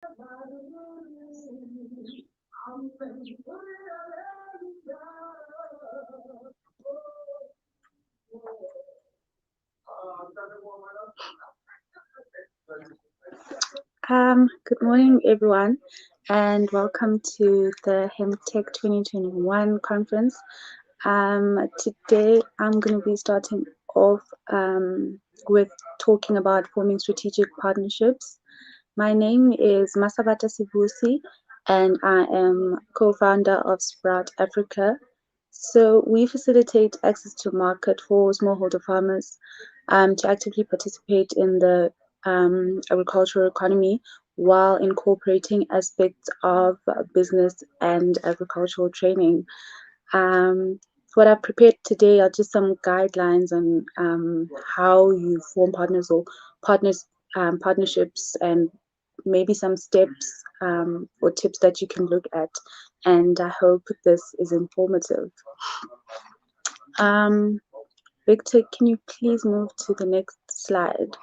Good morning, everyone, and welcome to the Hemptech 2021 conference. Today, I'm going to be starting off with talking about forming strategic partnerships. My name is Masabata Sivusi, and I am co-founder of Sprout Africa. So we facilitate access to market for smallholder farmers to actively participate in the agricultural economy while incorporating aspects of business and agricultural training. What I've prepared today are just some guidelines on how you form partnerships, and maybe some steps or tips that you can look at. And I hope this is informative. Victor, can you please move to the next slide?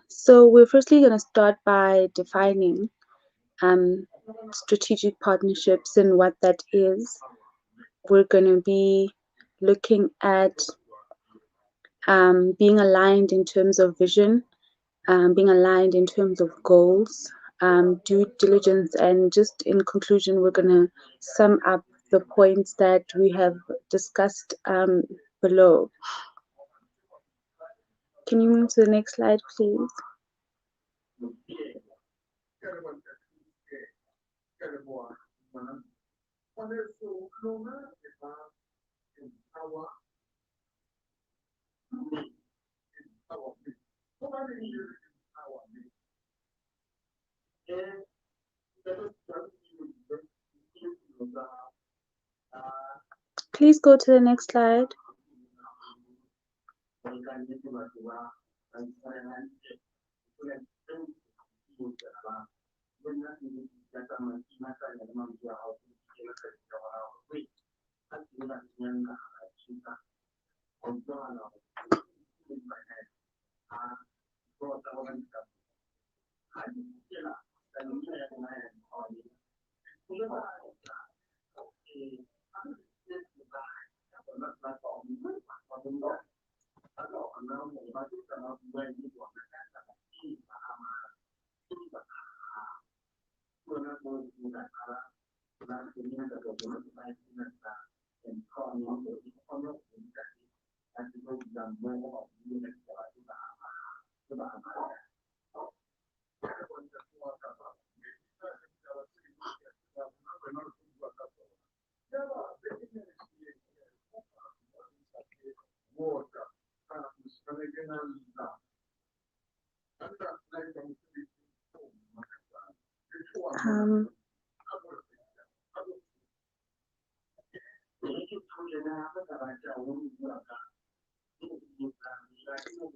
So we're firstly going to start by defining strategic partnerships and what that is. We're going to be looking at being aligned in terms of vision, being aligned in terms of goals, due diligence, and just in conclusion, we're going to sum up the points that we have discussed below. Can you move to the next slide, please? Please go to the next slide.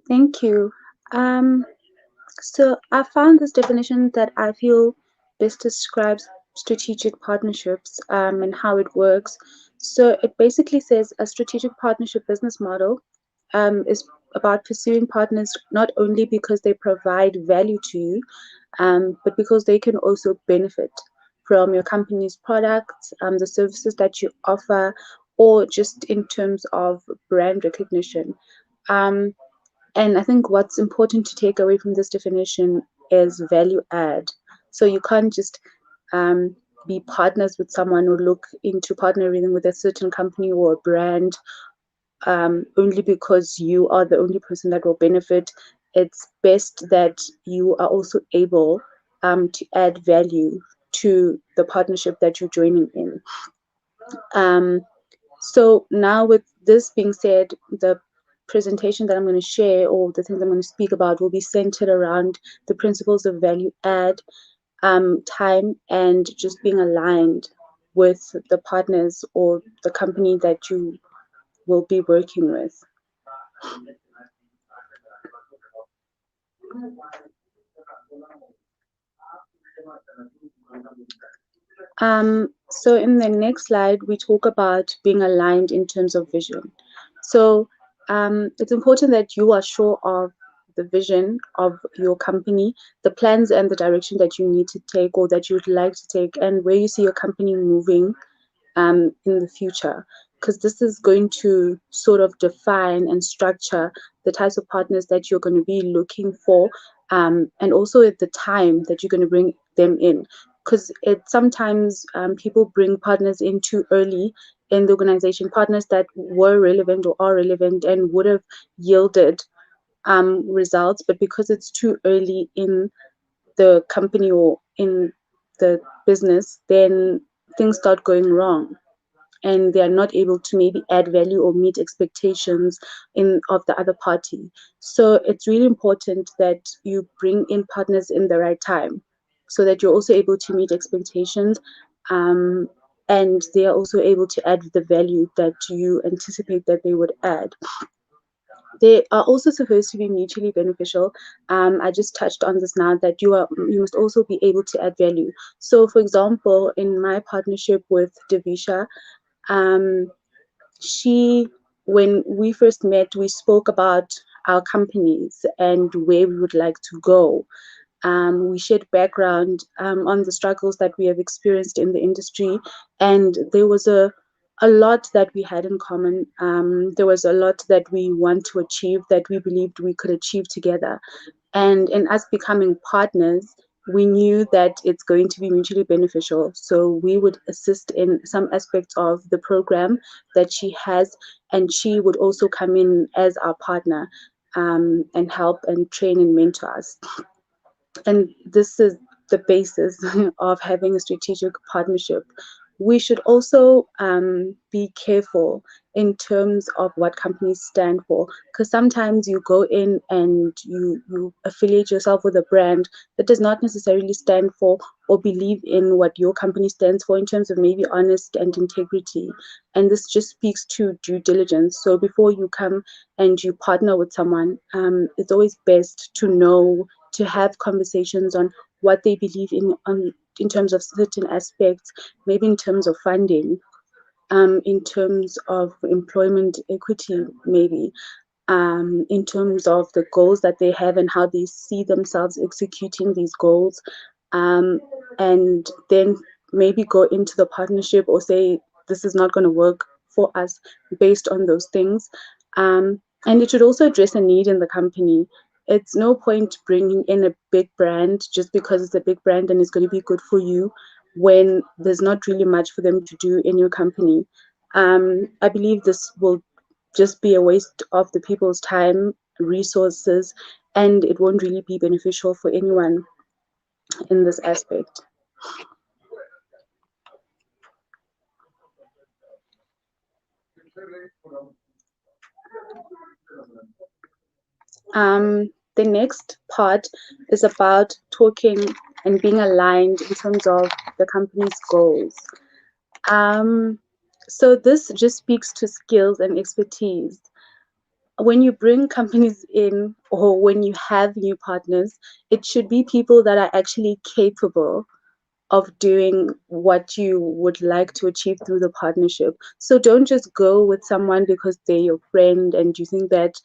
Thank you. So I found this definition that I feel best describes strategic partnerships and how it works. So it basically says a strategic partnership business model is about pursuing partners not only because they provide value to you, but because they can also benefit from your company's products, the services that you offer, or just in terms of brand recognition. And I think what's important to take away from this definition is value add. So you can't just be partners with someone or look into partnering with a certain company or a brand only because you are the only person that will benefit. It's best that you are also able to add value to the partnership that you're joining in. So now, with this being said, the presentation that I'm going to share, or the things I'm going to speak about, will be centered around the principles of value add, time, and just being aligned with the partners or the company that you will be working with. So in the next slide, we talk about being aligned in terms of vision. So it's important that you are sure of the vision of your company, the plans and the direction that you need to take or that you'd like to take, and where you see your company moving in the future, because this is going to sort of define and structure the types of partners that you're going to be looking for, and also at the time that you're going to bring them in. Because it sometimes people bring partners in too early in the organization, partners that were relevant or are relevant and would have yielded results, but because it's too early in the company or in the business, then things start going wrong and they are not able to maybe add value or meet expectations in of the other party. So it's really important that you bring in partners in the right time so that you're also able to meet expectations, um, and they are also able to add the value that you anticipate that they would add. They are also supposed to be mutually beneficial. I just touched on this now, that you must also be able to add value. So for example, in my partnership with Devisha, um, she when we first met, we spoke about our companies and where we would like to go. We shared background on the struggles that we have experienced in the industry, and there was a lot that we had in common. There was a lot that we want to achieve, that we believed we could achieve together. And in us becoming partners, we knew that it's going to be mutually beneficial. So we would assist in some aspects of the program that she has, and she would also come in as our partner, and help and train and mentor us. And this is the basis of having a strategic partnership. We should also be careful in terms of what companies stand for, because sometimes you go in and you affiliate yourself with a brand that does not necessarily stand for or believe in what your company stands for in terms of maybe honest and integrity. And this just speaks to due diligence. So before you come and you partner with someone, it's always best to know, to have conversations on what they believe in terms of certain aspects, maybe in terms of funding, in terms of employment equity, maybe, in terms of the goals that they have and how they see themselves executing these goals, um, and then maybe go into the partnership or say this is not going to work for us based on those things. And it should also address a need in the company. It's no point bringing in a big brand just because it's a big brand and it's going to be good for you when there's not really much for them to do in your company. I believe this will just be a waste of the people's time, resources, and it won't really be beneficial for anyone in this aspect. The next part is about talking and being aligned in terms of the company's goals. Um, so this just speaks to skills and expertise. When you bring companies in or when you have new partners, it should be people that are actually capable of doing what you would like to achieve through the partnership. So don't just go with someone because they're your friend and you think that,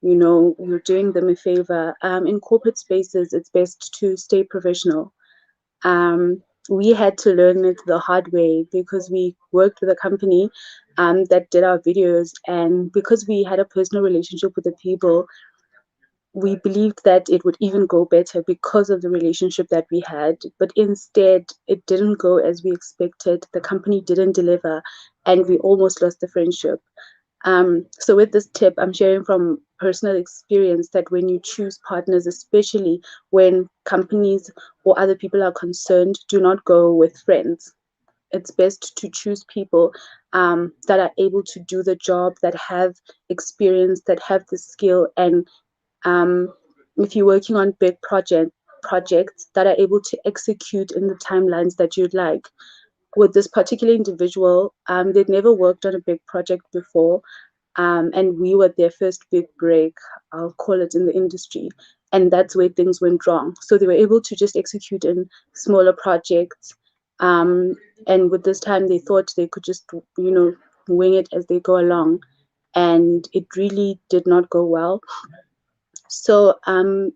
you know, you're doing them a favor. In corporate spaces, it's best to stay professional. We had to learn it the hard way because we worked with a company that did our videos, and because we had a personal relationship with the people, we believed that it would even go better because of the relationship that we had, but instead it didn't go as we expected. The company didn't deliver, and we almost lost the friendship. So with this tip, I'm sharing from personal experience that when you choose partners, especially when companies or other people are concerned, do not go with friends. It's best to choose people that are able to do the job, that have experience, that have the skill, and um, if you're working on big projects that are able to execute in the timelines that you'd like. With this particular individual, they'd never worked on a big project before, and we were their first big break, I'll call it, in the industry. And that's where things went wrong. So they were able to just execute in smaller projects. Um, and with this time, they thought they could just, wing it as they go along. And it really did not go well. So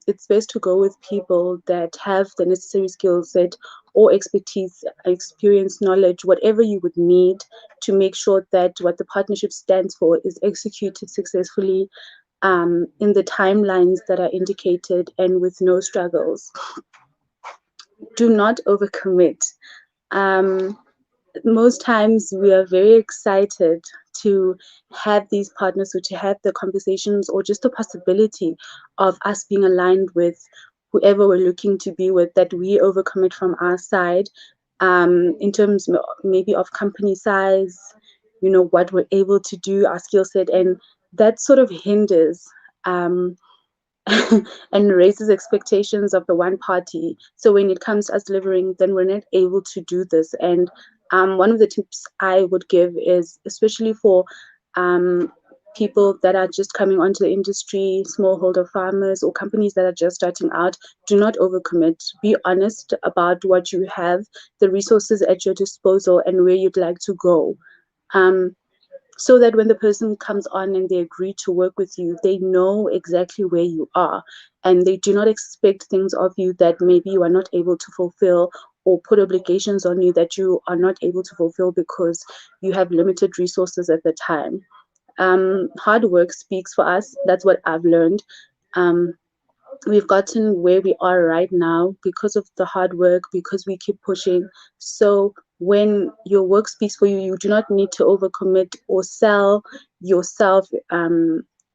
it's best to go with people that have the necessary skill set or expertise, experience, knowledge, whatever you would need to make sure that what the partnership stands for is executed successfully in the timelines that are indicated and with no struggles. Do not overcommit. Um, Most times we are very excited to have these partners or to have the conversations or just the possibility of us being aligned with whoever we're looking to be with, that we overcommit from our side in terms maybe of company size, what we're able to do, our skill set, and that sort of hinders um, and raises expectations of the one party. So when it comes to us delivering, then we're not able to do this. And one of the tips I would give is, especially for people that are just coming onto the industry, smallholder farmers or companies that are just starting out, do not overcommit. Be honest about what you have, the resources at your disposal, and where you'd like to go. Um, so that when the person comes on and they agree to work with you, they know exactly where you are and they do not expect things of you that maybe you are not able to fulfill, or put obligations on you that you are not able to fulfill because you have limited resources at the time. Hard work speaks for us. That's what I've learned. Um, we've gotten where we are right now because of the hard work, because we keep pushing. So when your work speaks for you, you do not need to overcommit or sell yourself,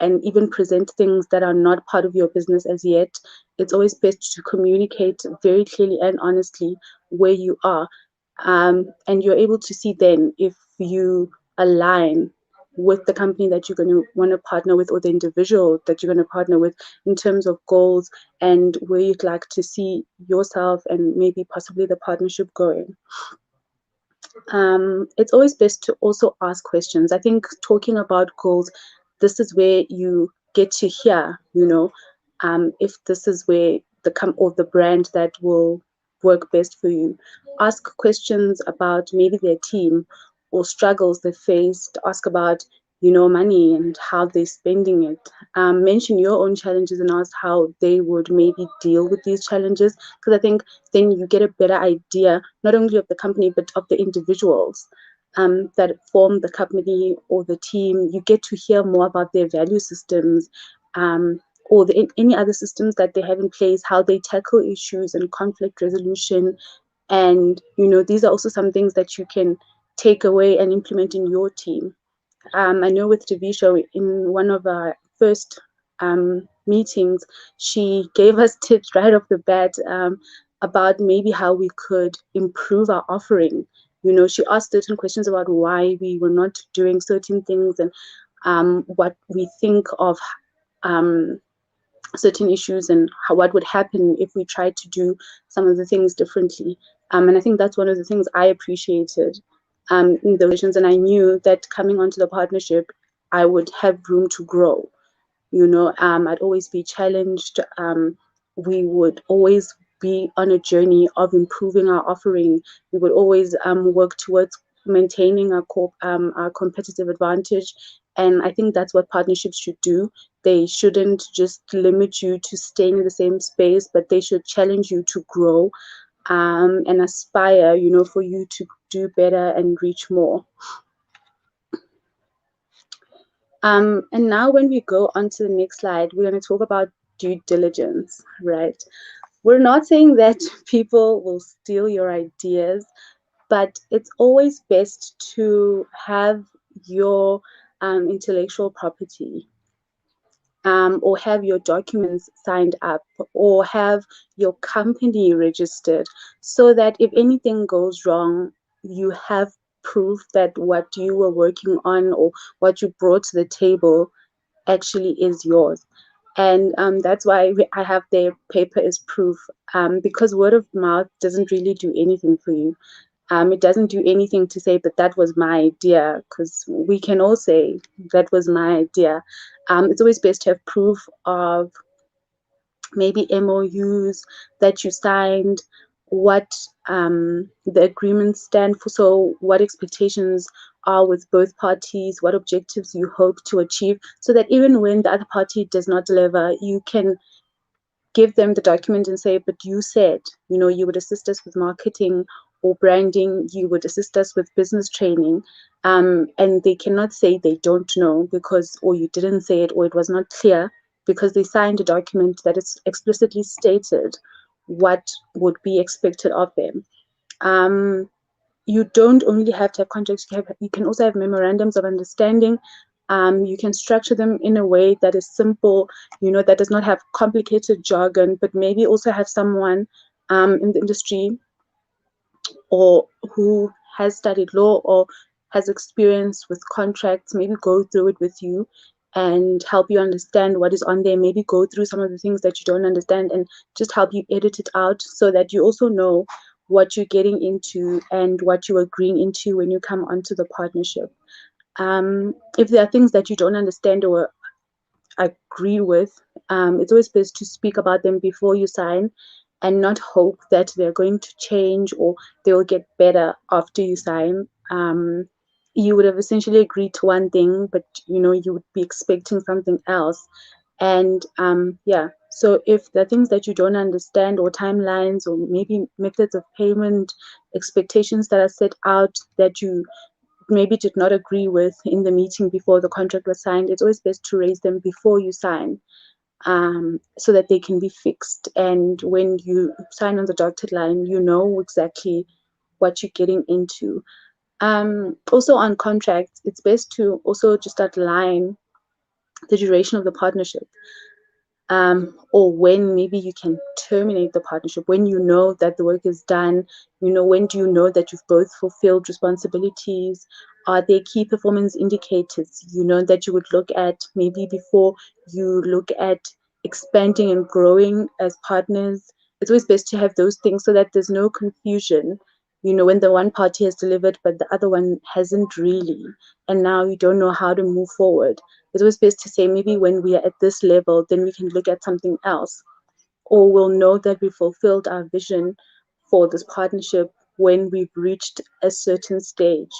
and even present things that are not part of your business as yet. It's always best to communicate very clearly and honestly where you are, and you're able to see then if you align with the company that you're going to want to partner with, or the individual that you're going to partner with, in terms of goals and where you'd like to see yourself and maybe possibly the partnership going. It's always best to also ask questions. I think talking about goals, this is where you get to hear, if this is where the brand that will work best for you. Ask questions about maybe their team or struggles they faced. Ask about, money and how they're spending it. Mention your own challenges and ask how they would maybe deal with these challenges. Because I think then you get a better idea, not only of the company, but of the individuals that form the company or the team. You get to hear more about their value systems, or any other systems that they have in place, how they tackle issues and conflict resolution. And, these are also some things that you can take away and implement in your team. I know with Divisha, in one of our first meetings, she gave us tips right off the bat about maybe how we could improve our offering. She asked certain questions about why we were not doing certain things, and what we think of certain issues, and what would happen if we tried to do some of the things differently. And I think that's one of the things I appreciated in those sessions. And I knew that coming onto the partnership, I would have room to grow. I'd always be challenged. We would always be on a journey of improving our offering. We would always work towards maintaining our competitive advantage. And I think that's what partnerships should do. They shouldn't just limit you to staying in the same space, but they should challenge you to grow, and aspire, for you to do better and reach more. And now when we go on to the next slide, we're going to talk about due diligence, right? We're not saying that people will steal your ideas, but it's always best to have your intellectual property, or have your documents signed up, or have your company registered, so that if anything goes wrong, you have proof that what you were working on or what you brought to the table actually is yours. And that's why I have their paper as proof, because word of mouth doesn't really do anything for you. It doesn't do anything to say, but that was my idea, because we can all say that was my idea. It's always best to have proof of maybe MOUs that you signed, what the agreements stand for, so what expectations are with both parties, what objectives you hope to achieve, so that even when the other party does not deliver, you can give them the document and say, but you said, you would assist us with marketing or branding, you would assist us with business training. And they cannot say they don't know because, or you didn't say it, or it was not clear, because they signed a document that is explicitly stated what would be expected of them. You don't only have to have contracts, you can also have memorandums of understanding. You can structure them in a way that is simple, that does not have complicated jargon, but maybe also have someone in the industry or who has studied law or has experience with contracts, maybe go through it with you and help you understand what is on there, maybe go through some of the things that you don't understand and just help you edit it out so that you also know what you're getting into and what you're agreeing into when you come onto the partnership. If there are things that you don't understand or agree with, it's always best to speak about them before you sign and not hope that they're going to change or they'll get better after you sign. You would have essentially agreed to one thing, but you would be expecting something else. And yeah, so if there are things that you don't understand or timelines or maybe methods of payment, expectations that are set out that you maybe did not agree with in the meeting before the contract was signed, it's always best to raise them before you sign, so that they can be fixed. And when you sign on the dotted line, you know exactly what you're getting into. Also on contracts, it's best to also just outline the duration of the partnership, or when maybe you can terminate the partnership, when you know that the work is done, when do you know that you've both fulfilled responsibilities? Are there key performance indicators, that you would look at maybe before you look at expanding and growing as partners? It's always best to have those things so that there's no confusion, when the one party has delivered, but the other one hasn't really, and now you don't know how to move forward. It's always best to say, maybe when we are at this level, then we can look at something else, or we'll know that we fulfilled our vision for this partnership when we've reached a certain stage.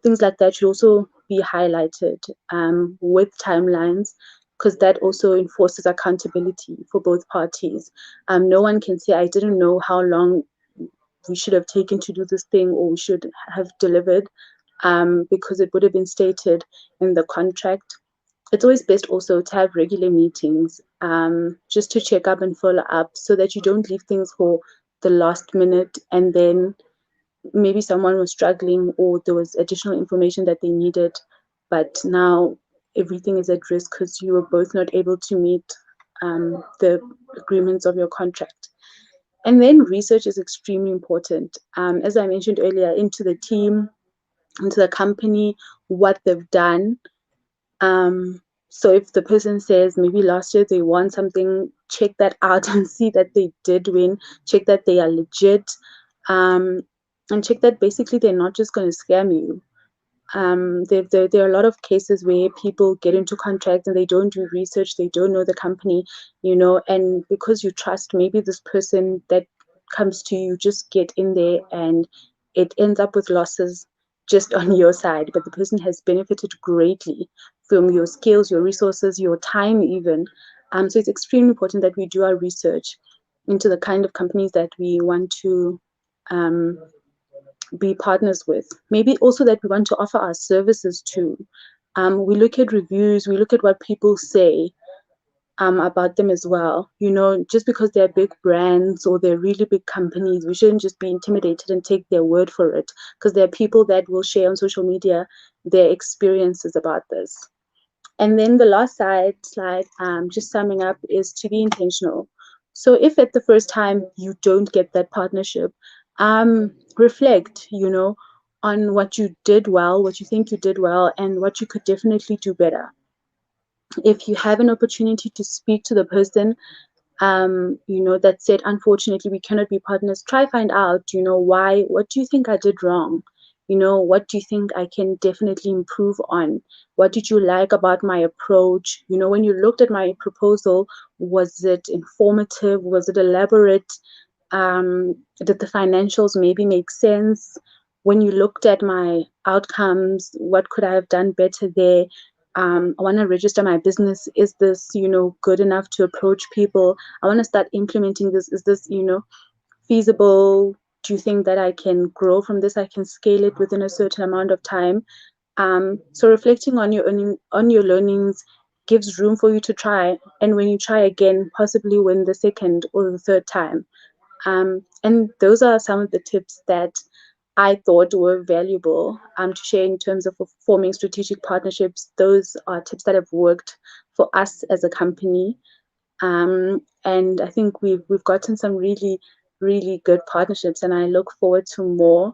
Things like that should also be highlighted with timelines, because that also enforces accountability for both parties. No one can say, I didn't know how long we should have taken to do this thing, or we should have delivered, because it would have been stated in the contract. It's always best also to have regular meetings, just to check up and follow up, so that you don't leave things for the last minute and then maybe someone was struggling or there was additional information that they needed, but now everything is at risk because you were both not able to meet the agreements of your contract. And then research is extremely important. As I mentioned earlier, into the team, into the company, what they've done. So if the person says maybe last year they won something, check that out and see that they did win, check that they are legit, and check that basically they're not just going to scam you. There are a lot of cases where people get into contracts and they don't do research, they don't know the company, and because you trust maybe this person that comes to you, just get in there and it ends up with losses just on your side, but the person has benefited greatly from your skills, your resources, your time even. So it's extremely important that we do our research into the kind of companies that we want to um, be partners with. Maybe also that we want to offer our services to. We look at reviews, we look at what people say about them as well. Just because they're big brands or they're really big companies, we shouldn't just be intimidated and take their word for it, because there are people that will share on social media their experiences about this. And then the last slide, just summing up, is to be intentional. So if at the first time you don't get that partnership, reflect, on what you did well, what you think you did well, and what you could definitely do better. If you have an opportunity to speak to the person, that said, unfortunately, we cannot be partners. Try find out, why, what do you think I did wrong? What do you think I can definitely improve on? What did you like about my approach? When you looked at my proposal, was it informative? Was it elaborate? Did the financials maybe make sense? When you looked at my outcomes, what could I have done better there? I want to register my business. Is this, good enough to approach people? I want to start implementing this. Is this, feasible? Do you think that I can grow from this? I can scale it within a certain amount of time. So reflecting on your learnings gives room for you to try. And when you try again, possibly win the second or the third time. And those are some of the tips that I thought were valuable to share in terms of forming strategic partnerships. Those are tips that have worked for us as a company. And I think we've gotten some really, really good partnerships, and I look forward to more.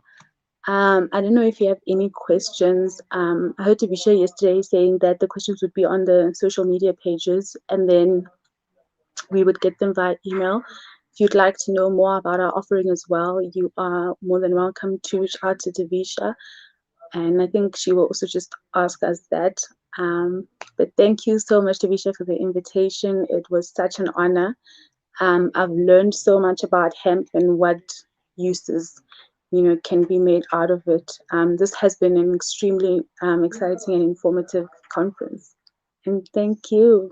I don't know if you have any questions. I heard Tavisha yesterday saying that the questions would be on the social media pages, and then we would get them via email. If you'd like to know more about our offering as well, you are more than welcome to reach out to Tavisha. And I think she will also just ask us that. But thank you so much, Tavisha, for the invitation. It was such an honor. I've learned so much about hemp and what uses, can be made out of it. This has been an extremely exciting and informative conference. And thank you.